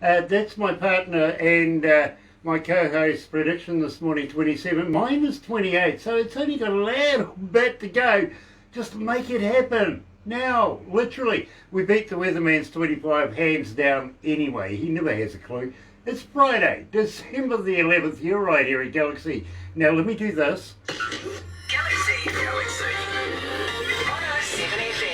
That's my partner and my co-host prediction this morning, 27. Mine is 28, so it's only got a little bit to go just to make it happen. Now, literally, we beat the weatherman's 25 hands down anyway. He never has a clue. It's Friday, December the 11th. You're right here at Galaxy. Now, let me do this. Galaxy 107fm.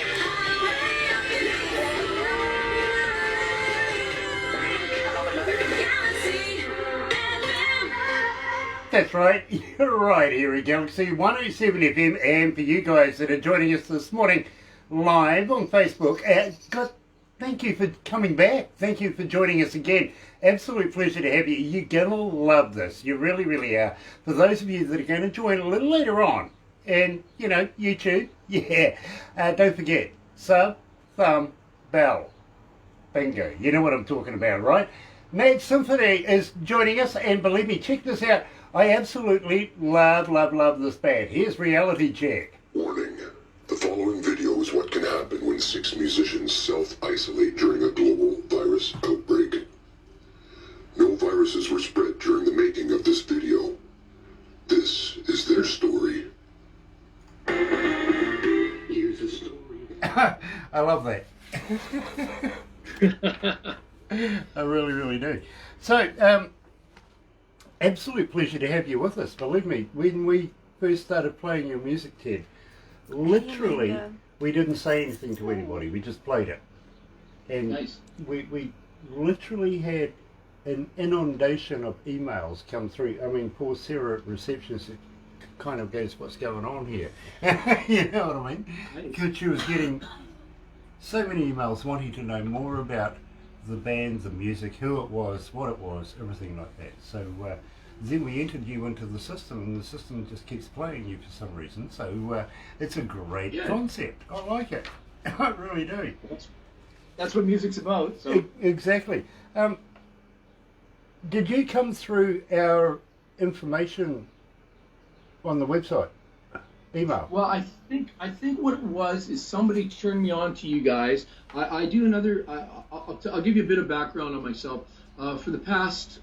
That's right, you're right here at Galaxy 107 FM, and for you guys that are joining us this morning live on Facebook, God, thank you for coming back. Thank you for joining us again. Absolute pleasure to have you. You're going to love this. You really, really are. For those of you that are going to join a little later on, and, you know, YouTube, yeah, don't forget, sub, thumb, bell. Bingo. You know what I'm talking about, right? Mad Symphony is joining us, and believe me, check this out. I absolutely love this band. Here's Reality Check. Warning. The following video is what can happen when 6 musicians self-isolate during a global virus outbreak. No viruses were spread during the making of this video. This is their story. Here's a story. I love that. I really, really do. So, absolute pleasure to have you with us. Believe me, when we first started playing your music, Ted, literally, we didn't say anything to anybody. We just played it. And Nice. we literally had an inundation of emails come through. I mean, poor Sarah at receptionist kind of goes, what's going on here? You know what I mean? Because she was getting so many emails wanting to know more about the band, the music, who it was, everything like that. So then we entered you into the system, and the system just keeps playing you for some reason. So it's a great concept. I like it. I really do. That's what music's about. So Exactly. Did you come through our information on the website? Email? well, I think what it was is somebody turned me on to you guys. I do another. I'll give you a bit of background on myself. For the past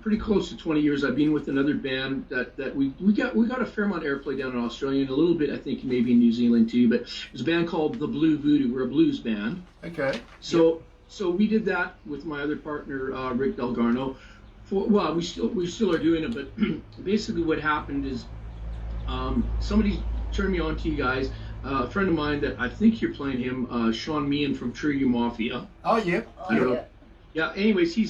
pretty close to 20 years, I've been with another band that we got a fair amount of airplay down in Australia and a little bit, I think, maybe in New Zealand too. But it was a band called the Blue Voodoo. We're a blues band. Okay. So we did that with my other partner, Rick Delgarno. We still are doing it, but basically what happened is somebody turned me on to you guys. A friend of mine that I think you're playing him, Sean Meehan from True Mafia. Oh, yeah. Yeah. Anyways, he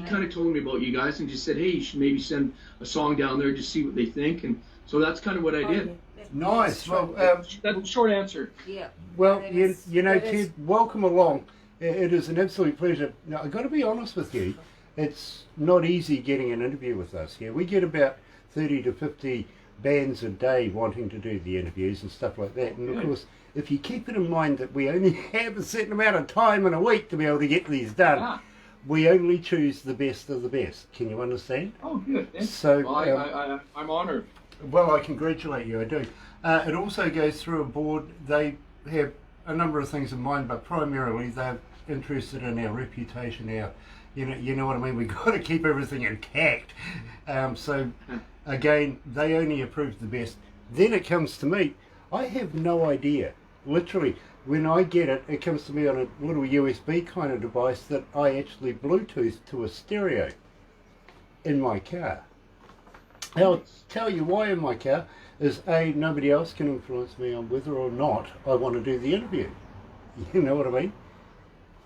kind of told me about you guys and just said, hey, you should maybe send a song down there, just see what they think, and so that's kind of what I did. Nice. Well, That's the short answer. Yeah. well, you know, Ted, welcome along. It is an absolute pleasure. Now, I've got to be honest with you. It's not easy getting an interview with us here. We get about 30 to 50 bands a day wanting to do the interviews and stuff like that. And of course, if you keep it in mind that we only have a certain amount of time in a week to be able to get these done, we only choose the best of the best. Can you understand? Oh, good. Thanks. So, well, I'm honored. well, I congratulate you, I do. It also goes through a board. They have a number of things in mind, but primarily they're interested in our reputation, you know what I mean? We've got to keep everything intact. So, again, they only approve the best. Then it comes to me. I have no idea. Literally, when I get it, it comes to me on a little USB kind of device that I actually Bluetooth to a stereo in my car. I'll tell you why in my car is A, nobody else can influence me on whether or not I want to do the interview. You know what I mean?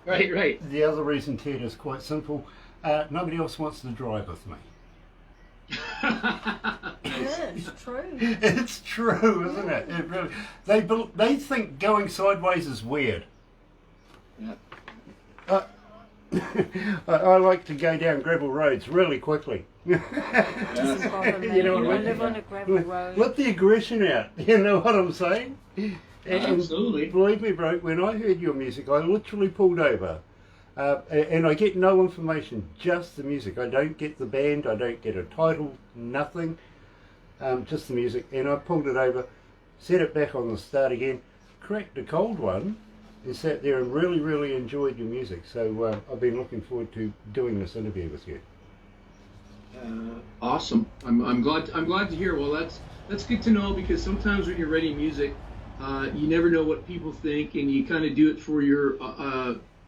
Right. The other reason, Ted, is quite simple. Nobody else wants to drive with me. It's true. It's true, isn't it? It really. They think going sideways is weird. Yeah. I like to go down gravel roads really quickly. Doesn't bother me. You know what I I mean? live on a gravel road. Let the aggression out. You know what I'm saying? And Absolutely. believe me, bro, when I heard your music, I literally pulled over. And I get no information, just the music. I don't get the band, I don't get a title, nothing, just the music. And I pulled it over, set it back on the start again, cracked a cold one, has sat there and really, really enjoyed your music. So I've been looking forward to doing this interview with you. Awesome. I'm glad to hear. Well, that's good to know, because sometimes when you're writing music, you never know what people think, and you kind of do it for your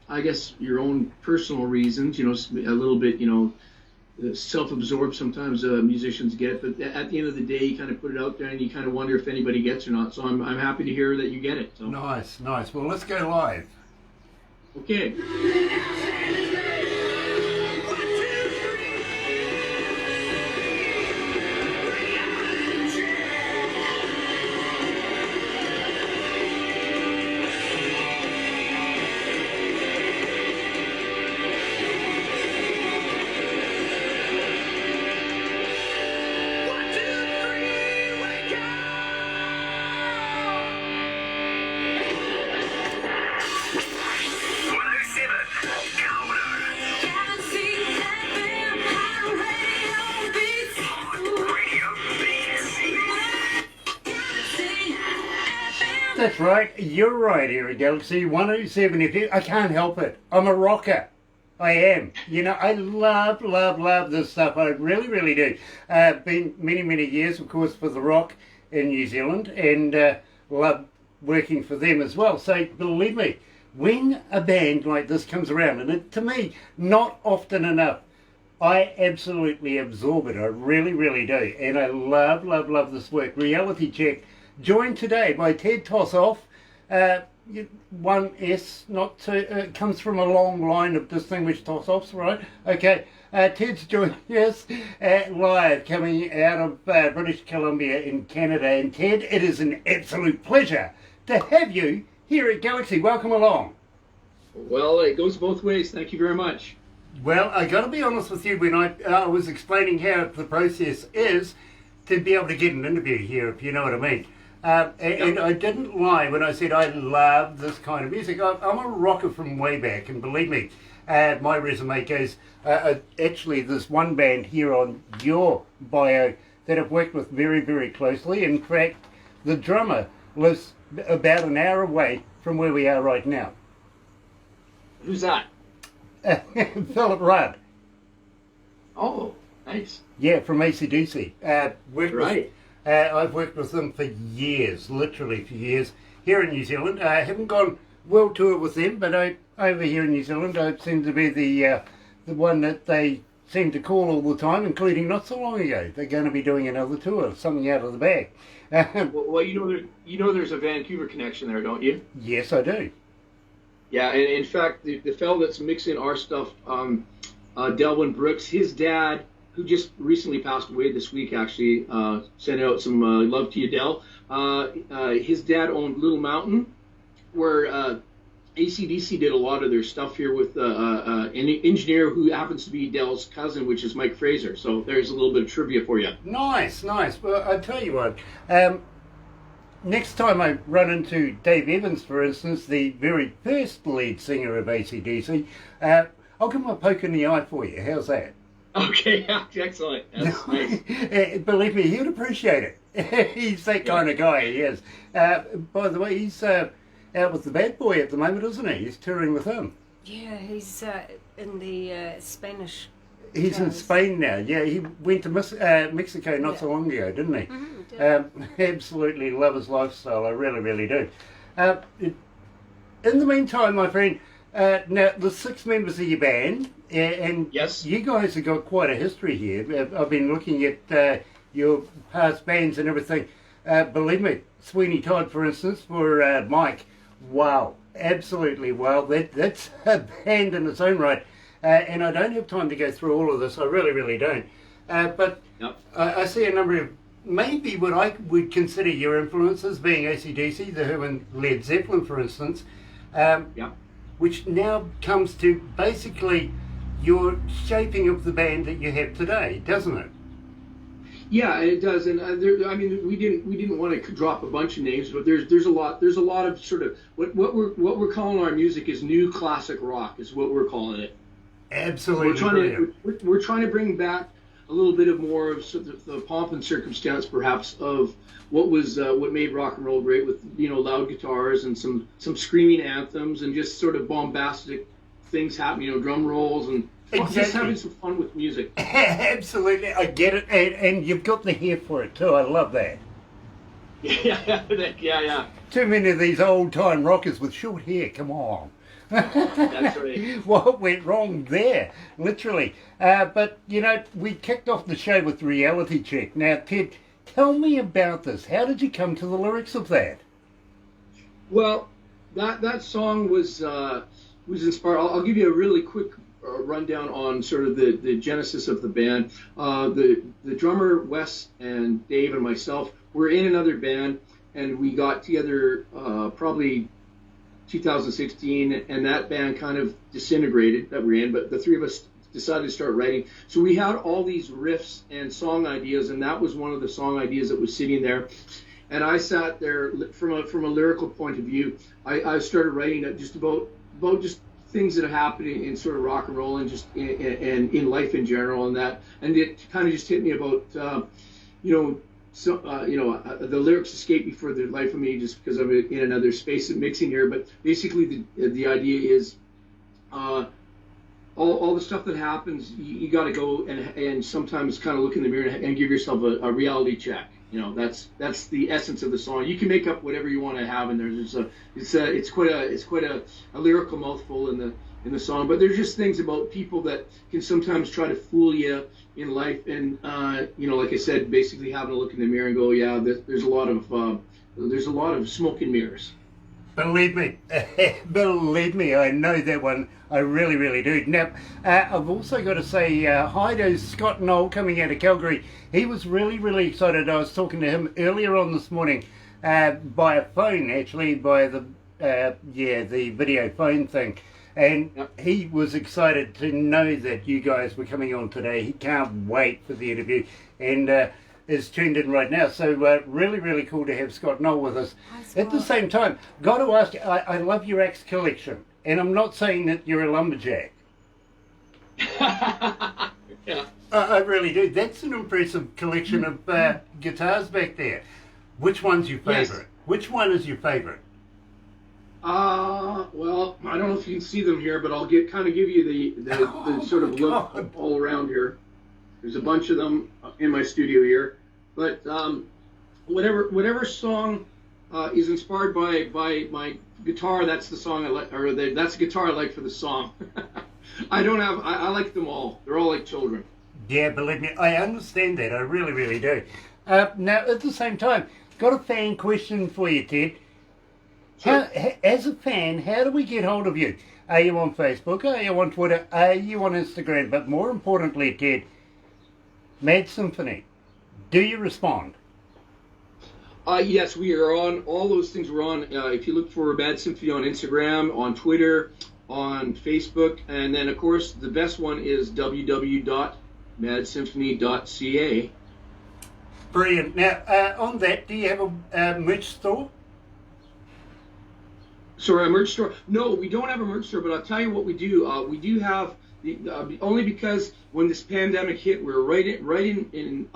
I guess your own personal reasons. You know, a little bit, you know, self-absorbed sometimes musicians get, but at the end of the day, you kind of put it out there, and you kind of wonder if anybody gets or not. So I'm happy to hear that you get it. So. Nice. Well, let's go live. Okay. That's right, you're right here at Galaxy 107fm. I can't help it. I'm a rocker. I am. You know, I love this stuff. I really, really do. Been many years, of course, for The Rock in New Zealand, and love working for them as well. So believe me, when a band like this comes around, and it, to me, not often enough, I absolutely absorb it. I really, really do. And I love this work. Reality Check, joined today by Ted Tossoff. 1S, not to, comes from a long line of distinguished Tossoffs, right? Okay, Ted's joining us live, coming out of British Columbia in Canada. And Ted, it is an absolute pleasure to have you here at Galaxy. Welcome along. Well, it goes both ways. Thank you very much. Well, I got to be honest with you, when I was explaining how the process is to be able to get an interview here, if you know what I mean. And I didn't lie when I said I love this kind of music. I'm a rocker from way back, and believe me, my resume goes, actually there's one band here on your bio that I've worked with very closely. In fact, the drummer lives about an hour away from where we are right now. Who's that? Philip Rudd. Oh, nice. Yeah, from AC/DC. Right. I've worked with them for years, literally for years, here in New Zealand. I haven't gone world tour with them, but over here in New Zealand, I seem to be the one that they seem to call all the time, including not so long ago. They're going to be doing another tour, something out of the bag. Well, you know there's a Vancouver connection there, don't you? Yes, I do. Yeah, and in fact, the fellow that's mixing our stuff, Delvin Brooks, his dad, who just recently passed away this week, actually, sent out some love to you, Del. His dad owned Little Mountain, where AC/DC did a lot of their stuff here with an engineer who happens to be Del's cousin, which is Mike Fraser. So there's a little bit of trivia for you. Nice. Well, I tell you what, next time I run into Dave Evans, for instance, the very first lead singer of AC/DC, I'll give him a poke in the eye for you. How's that? Okay, excellent. That's nice. Believe me, he'd appreciate it. He's that kind of guy, he is. By the way, he's out with the Bad Boy at the moment, isn't he? He's touring with him. Yeah, he's in the Spanish. He's in Spain now. Yeah, he went to Mexico not so long ago, didn't he? Mm-hmm, absolutely love his lifestyle. I really do. In the meantime, my friend, now the 6 members of your band, and yes, you guys have got quite a history here. I've been looking at your past bands and everything. Believe me, Sweeney Todd, for instance, for Mike, wow, absolutely wow. That's a band in its own right. And I don't have time to go through all of this. I really don't. But yep. I see a number of maybe what I would consider your influences, being AC/DC, The Who, and Led Zeppelin, for instance. Which now comes to basically your shaping of the band that you have today, doesn't it? Yeah, it does, and we didn't want to drop a bunch of names, but there's a lot of sort of what we're calling our music is new classic rock is what we're calling it. Absolutely. We're trying to bring back a little bit of more of sort of the pomp and circumstance, perhaps, of what made rock and roll great, with loud guitars and some screaming anthems and just sort of bombastic things happening, drum rolls and just having some fun with music. Absolutely, I get it, and you've got the hair for it too. I love that. Yeah. Too many of these old-time rockers with short hair. Come on. That's right. What went wrong there? Literally. But, we kicked off the show with Reality Check. Now, Ted, tell me about this. How did you come to the lyrics of that? Well, that song was inspired. I'll give you a really quick rundown on sort of the genesis of the band. The drummer, Wes, and Dave and myself were in another band, and we got together probably 2016, and that band kind of disintegrated that we're in, but the three of us decided to start writing. So we had all these riffs and song ideas, and that was one of the song ideas that was sitting there. And I sat there from a lyrical point of view. I started writing just about just things that have happened in sort of rock and roll and just in life in general, and it kind of just hit me about the lyrics escaped me for the life of me just because I'm in another space of mixing here. But basically, the idea is all the stuff that happens, you got to go and sometimes kind of look in the mirror and give yourself a reality check. That's the essence of the song. You can make up whatever you want to have in there. It's quite a lyrical mouthful in the song. But there's just things about people that can sometimes try to fool you in life, and like I said, basically having a look in the mirror and go, yeah, there's a lot of smoke and mirrors. Believe me, I know that one. I really, really do. Now, I've also got to say hi to Scott Knoll coming out of Calgary. He was really, really excited. I was talking to him earlier on this morning by a phone, actually, by the video phone thing. And he was excited to know that you guys were coming on today. He can't wait for the interview, and is tuned in right now. So really, really cool to have Scott Knoll with us. Hi, At the same time, got to ask you, I love your axe collection, and I'm not saying that you're a lumberjack. Yeah. I really do. That's an impressive collection of guitars back there. Which one's your favorite? Yes. Which one is your favorite? Well, I don't know if you can see them here, but I'll give you the sort of look all around here. There's a bunch of them in my studio here, but whatever song is inspired by my guitar, that's the song I like, or that's the guitar I like for the song. I like them all. They're all like children. Yeah, believe me, I understand that. I really, really do. Now, at the same time, got a fan question for you, Ted. Sure. As a fan, how do we get hold of you? Are you on Facebook? Are you on Twitter? Are you on Instagram? But more importantly, Ted, Mad Symphony, do you respond? Yes, we are on all those things. We're on. If you look for Mad Symphony on Instagram, on Twitter, on Facebook, and then of course the best one is www.madsymphony.ca. Brilliant. Now, on that, do you have a merch store? Sorry, a merch store? No, we don't have a merch store, but I'll tell you what we do. We do have only because when this pandemic hit, we were right in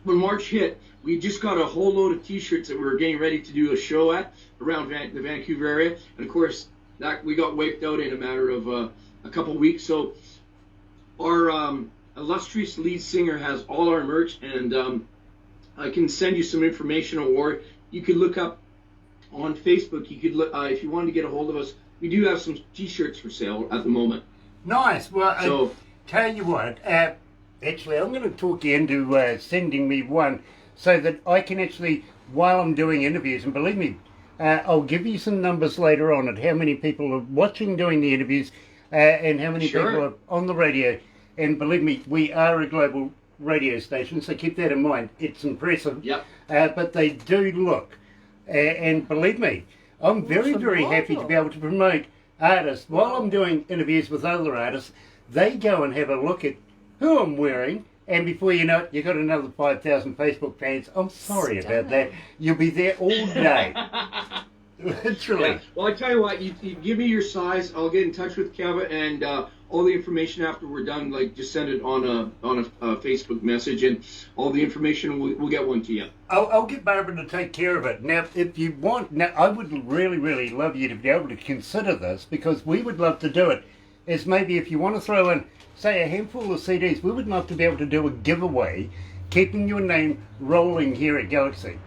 when March hit, we just got a whole load of T-shirts that we were getting ready to do a show at around the Vancouver area, and of course that we got wiped out in a matter of a couple weeks. So our illustrious lead singer has all our merch, and I can send you some information, or you could look up on Facebook. You could look if you wanted to get a hold of us. We do have some T-shirts for sale at the moment. Nice. Well, tell you what, actually, I'm going to talk you into sending me one so that I can actually, while I'm doing interviews, and believe me, I'll give you some numbers later on at how many people are watching doing the interviews and how many people are on the radio. And believe me, we are a global radio station, so keep that in mind. It's impressive. Yep. But they do look. And believe me, I'm very, very happy to be able to promote artists. While I'm doing interviews with other artists, they go and have a look at who I'm wearing, and before you know it, you've got another 5,000 Facebook fans. I'm sorry about that. You'll be there all day. Literally. Yeah. Well, I tell you what, you give me your size, I'll get in touch with Kevin, and all the information after we're done. Like, just send it on a Facebook message, and all the information we'll get one to you. I'll get Barbara to take care of it. Now, if you want, now I would really, really love you to be able to consider this, because we would love to do it. Is maybe if you want to throw in, say, a handful of CDs, we would love to be able to do a giveaway, keeping your name rolling here at Galaxy.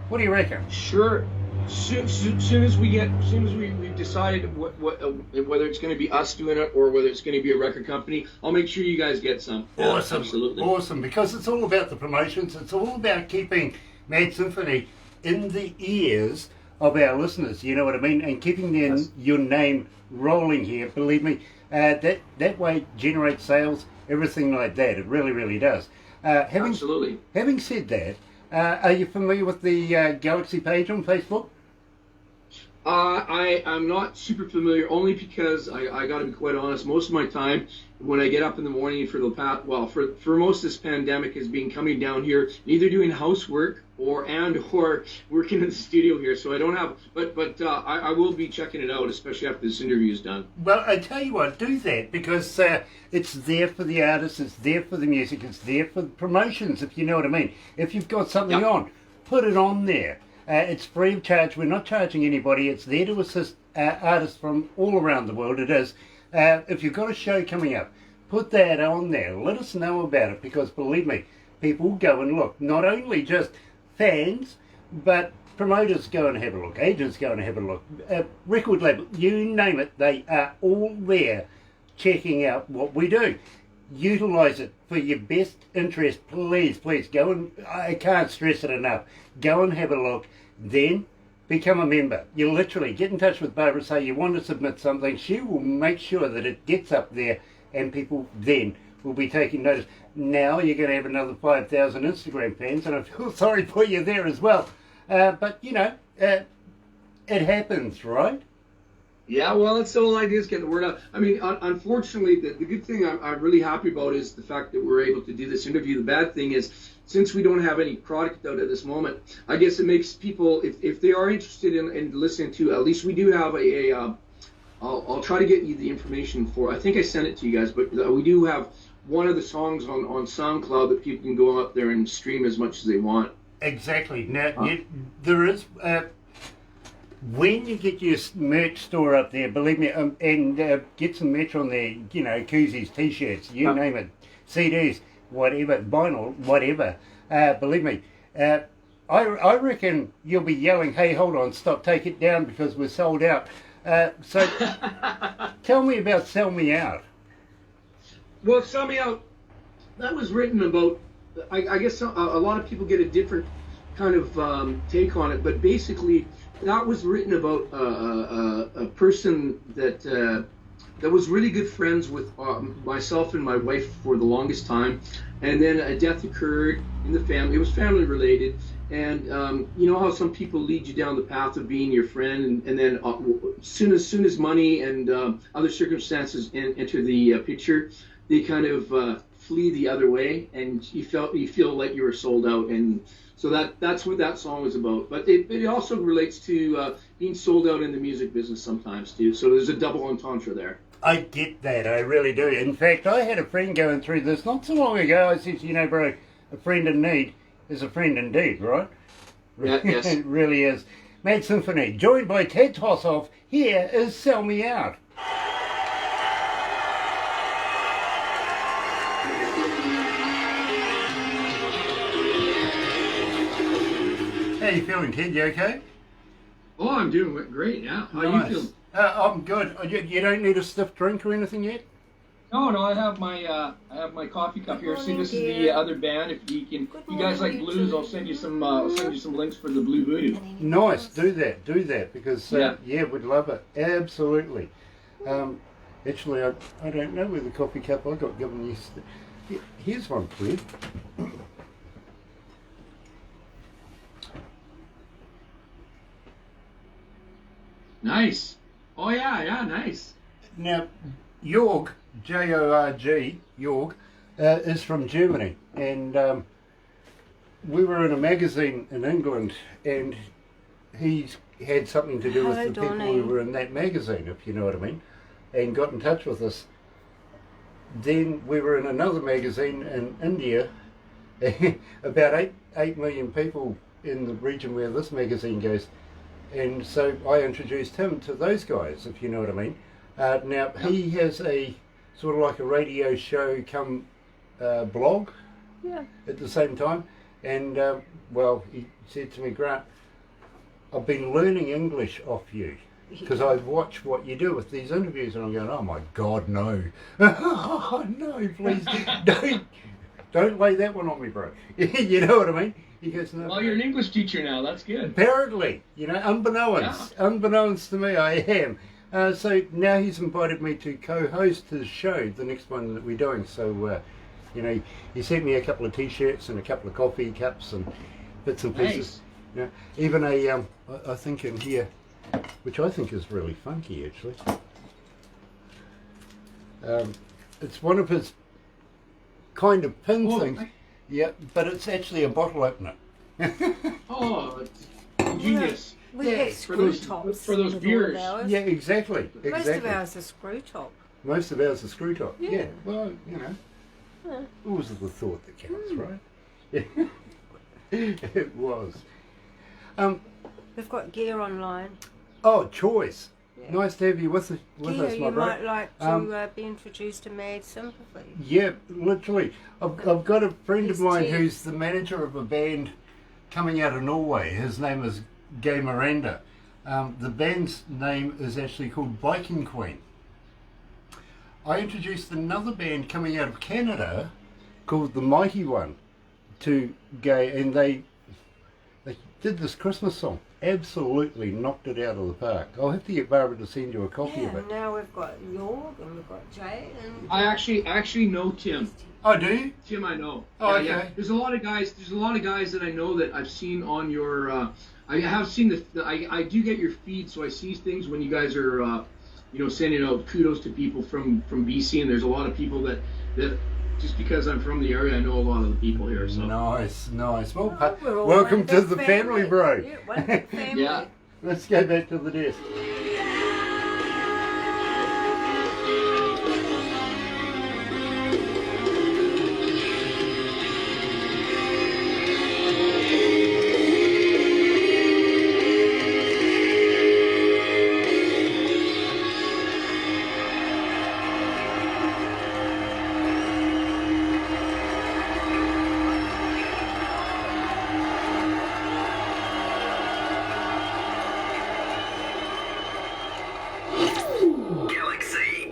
What do you reckon? Sure. Soon as we've decided whether it's going to be us doing it or whether it's going to be a record company, I'll make sure you guys get some. Awesome, absolutely. Awesome, because it's all about the promotions. It's all about keeping Mad Symphony in the ears of our listeners. You know what I mean? And keeping your name rolling here. Believe me, that way generates sales, everything like that. It really, really does. Absolutely. Having said that, are you familiar with the Galaxy page on Facebook? I'm not super familiar, only because I got to be quite honest. Most of my time, when I get up in the morning for most of this pandemic, has been coming down here, either doing housework or working in the studio here. So I don't have, but I will be checking it out, especially after this interview is done. Well, I tell you what, do that, because it's there for the artists, it's there for the music, it's there for the promotions, if you know what I mean. If you've got something on, put it on there. It's free of charge. We're not charging anybody. It's there to assist artists from all around the world. It is. If you've got a show coming up, put that on there. Let us know about it, because believe me, people go and look. Not only just fans, but promoters go and have a look. Agents go and have a look. Record label, you name it, they are all there checking out what we do. Utilise it for your best interest. Please, please go and, I can't stress it enough, go and have a look, then become a member. You literally get in touch with Barbara, say you want to submit something, she will make sure that it gets up there, and people then will be taking notice. Now you're going to have another 5,000 Instagram fans, and I feel sorry for you there as well. But you know, it happens, right? Yeah, well, that's the whole idea, is getting the word out. I mean, unfortunately, the good thing I'm really happy about is the fact that we're able to do this interview. The bad thing is, since we don't have any product out at this moment, I guess it makes people, if they are interested in listening to, at least we do have I'll try to get you the information for, I think I sent it to you guys, but we do have one of the songs on SoundCloud that people can go up there and stream as much as they want. Exactly. Now, there is... when you get your merch store up there, believe me, and get some merch on there, you know, koozies, t-shirts, you name it, CDs, whatever, vinyl, whatever, believe me, I reckon you'll be yelling, hey, hold on, stop, take it down, because we're sold out. So tell me about Sell Me Out. Well, Sell Me Out, that was written about, I guess a lot of people get a different kind of take on it, but basically that was written about a person that was really good friends with myself and my wife for the longest time, and then a death occurred in the family. It was family related, and you know how some people lead you down the path of being your friend, and then soon as money and other circumstances enter the picture, they kind of flee the other way, and you feel like you were sold out. And so that's what that song is about. But it also relates to being sold out in the music business sometimes too. So there's a double entendre there. I get that, I really do. In fact, I had a friend going through this not so long ago. I said, you know, bro, a friend in need is a friend indeed, right? Yeah, yes. It really is. Mad Symphony, joined by Ted Tossoff, here is Sell Me Out. How you feeling, Ted? You okay? Oh, I'm doing great. Yeah. How Nice. are you feeling? I'm good. You don't need a stiff drink or anything yet? No, I have my coffee cup here. See, this is the other band. If you guys like blues, I'll send you some links for the Blue Voodoo. Nice, do that, because yeah, we'd love it, absolutely. Actually, I don't know where the coffee cup I got given yesterday. Here's one, please. Nice. Oh yeah, nice. Now, Jorg, J-O-R-G, Jorg, is from Germany, and we were in a magazine in England, and he's had something to do with the people who were in that magazine, if you know what I mean, and got in touch with us. then we were in another magazine in India, about 8 million people in the region where this magazine goes. And so I introduced him to those guys, if you know what I mean. Now, he has a sort of like a radio show come blog at the same time. And, well, he said to me, Grant, I've been learning English off you because I watch what you do with these interviews. And I'm going, oh, my God, no. Oh, no, please, don't lay that one on me, bro. You know what I mean? He goes, no. Well, you're an English teacher now. That's good. Apparently, you know, unbeknownst to me, I am. So now he's invited me to co-host his show, the next one that we're doing. So, you know, he sent me a couple of T-shirts and a couple of coffee cups and bits and pieces. Nice. Yeah, even I think in here, which I think is really funky actually. It's one of his kind of pin things. Yeah, but it's actually a bottle opener. Oh, it's genius. We have screw tops for those beers. Yeah, exactly. Most of ours are screw top. Most of ours are screw top. Yeah. Well, you know, always the thought that counts, right? It was. We've got gear online. Oh, choice. Yeah. Nice to have you with us, my Gear, you bro. might like to be introduced to Mad Sympathy. Yeah, literally. I've got a friend of mine Ted. who's the manager of a band coming out of Norway. His name is Gay Miranda. The band's name is actually called Biking Queen. I introduced another band coming out of Canada called The Mighty One to Gay, and they did this Christmas song. Absolutely knocked it out of the park. I'll have to get Barbara to send you a copy of it. Now we've got York and we've got Jay and I actually know Tim. Oh, do you? Tim, I know. Oh, Yeah. okay. There's a lot of guys that I know that I've seen on your. I have seen I do get your feed, so I see things when you guys are, sending out kudos to people from BC, and there's a lot of people that just because I'm from the area, I know a lot of the people here. So Nice. Well, we're all welcome one to big the family, bro. Yeah, one big family. Yeah. Let's go back to the desk. Galaxy.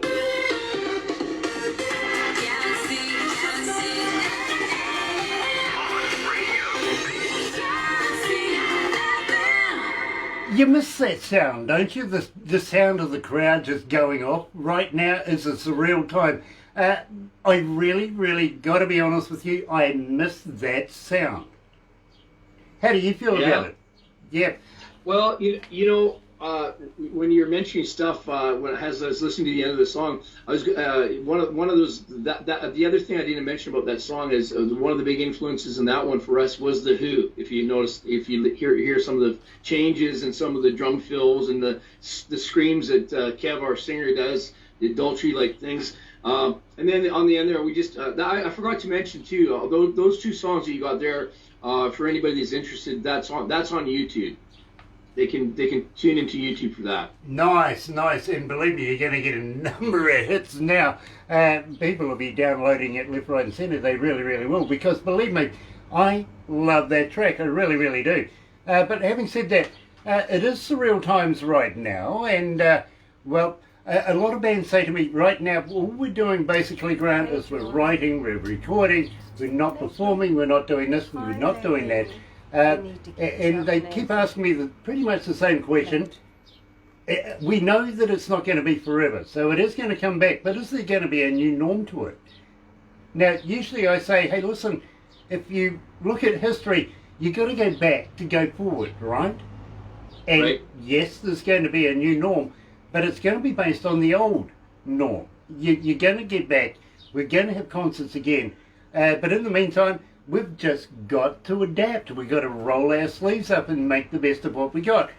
You miss that sound, don't you? The sound of the crowd just going off. Right now is a surreal time. I really got to be honest with you. I miss that sound. How do you feel about it? Yeah. Well, when you're mentioning stuff, as I was listening to the end of the song, I was one of those. The other thing I didn't mention about that song is one of the big influences in that one for us was the Who. If you notice, if you hear some of the changes and some of the drum fills and the screams that Kev, our singer, does, the adultery like things. And then on the end there, we just I forgot to mention too. Those two songs that you got there, for anybody that's interested, that's on YouTube. They can tune into YouTube for that. Nice. And believe me, you're going to get a number of hits now. People will be downloading it left, right and centre. They really will. Because believe me, I love that track. I really do. But having said that, it is surreal times right now. And, a lot of bands say to me, right now, all we're doing basically, Grant, is we're writing, we're recording, we're not performing, we're not doing this, we're not doing that. And they keep asking me pretty much the same question. We know that it's not going to be forever, so it is going to come back, but is there going to be a new norm to it? Now, usually I say, hey, listen, if you look at history, you've got to go back to go forward, right? And right. Yes, there's going to be a new norm, but it's going to be based on the old norm. You're going to get back. We're going to have concerts again. But in the meantime, we've just got to adapt. We've got to roll our sleeves up and make the best of what we got.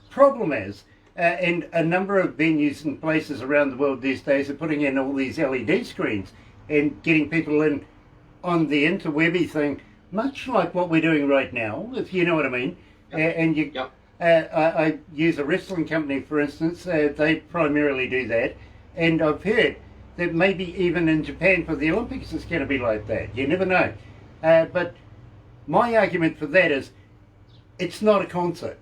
Problem is, and a number of venues and places around the world these days are putting in all these LED screens and getting people in on the interwebby thing, much like what we're doing right now, if you know what I mean. And you, I use a wrestling company, for instance. They primarily do that, and I've heard that maybe even in Japan for the Olympics it's going to be like that. You never know. But my argument for that is, it's not a concert.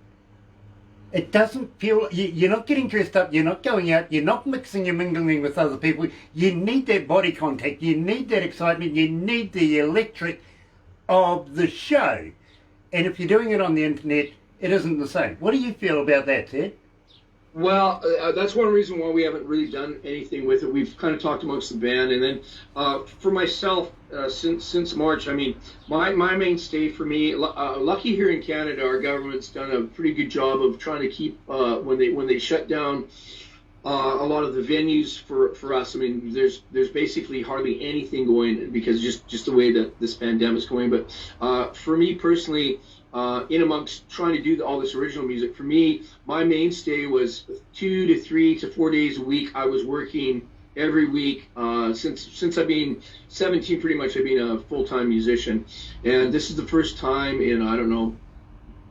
It doesn't feel, you're not getting dressed up, you're not going out, you're not mixing and mingling with other people. You need that body contact, you need that excitement, you need the electric of the show. And if you're doing it on the internet, it isn't the same. What do you feel about that, Ted? Well, that's one reason why we haven't really done anything with it. We've kind of talked amongst the band, and then for myself, since March, I mean, my mainstay for me, lucky here in Canada, our government's done a pretty good job of trying to keep when they shut down a lot of the venues for us. I mean, there's basically hardly anything going because just the way that this pandemic's going. But for me personally, in amongst trying to do all this original music, for me, my mainstay was 2 to 3 to 4 days a week. I was working every week since I've been 17. Pretty much, I've been a full-time musician, and this is the first time in, I don't know,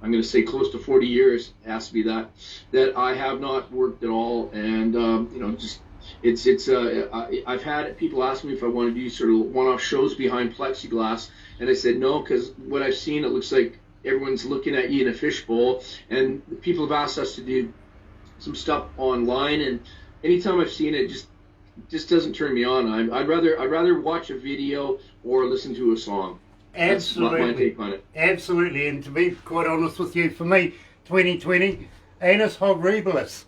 I'm going to say close to 40 years. It has to be that I have not worked at all, and you know, just I've had people ask me if I want to do sort of one-off shows behind plexiglass, and I said no, because what I've seen, it looks like everyone's looking at you in a fishbowl, and people have asked us to do some stuff online, and anytime I've seen it, just doesn't turn me on. I'd rather watch a video or listen to a song. Absolutely. That's my take on it. Absolutely, and to be quite honest with you, for me, 2020, anus horribilis.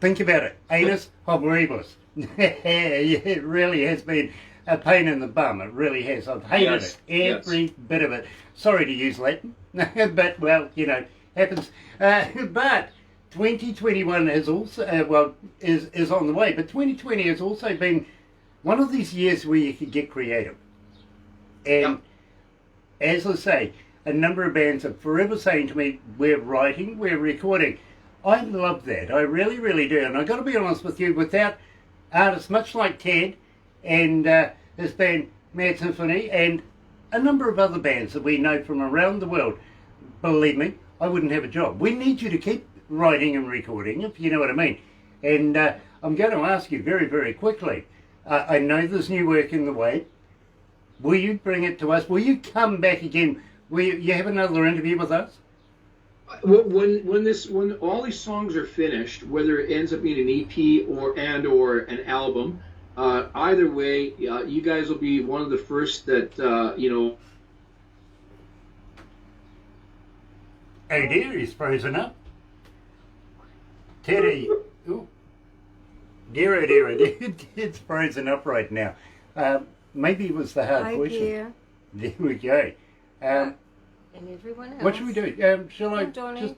Think about it, anus horribilis. It really has been a pain in the bum. It really has. I've hated it, every bit of it. Sorry to use Latin, but well, you know, happens. But 2021 has also is on the way. But 2020 has also been one of these years where you could get creative. And as I say, a number of bands are forever saying to me, "We're writing, we're recording." I love that. I really, really do. And I've got to be honest with you, without artists much like Ted and his band Mad Symphony and a number of other bands that we know from around the world, believe me, I wouldn't have a job. We need you to keep writing and recording, if you know what I mean. And I'm going to ask you very, very quickly. I know there's new work in the way. Will you bring it to us? Will you come back again? Will you have another interview with us? When all these songs are finished, whether it ends up being an EP or an album, either way, you guys will be one of the first that you know. Oh dear, he's frozen up. Teddy, ooh, dear, oh dear, oh dear, it's frozen up right now. Maybe it was the hard question. Dear. There we go. And everyone else. What should we do? Shall I Donnie. just...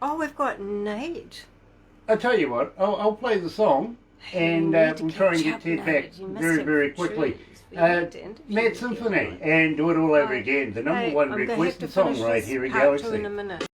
Oh, we've got Nate. I'll tell you what, I'll play the song and we'll try and get Ted back very, very quickly. Mad Symphony, and do it all over again. The number one requested song right here in Galaxy. In a minute.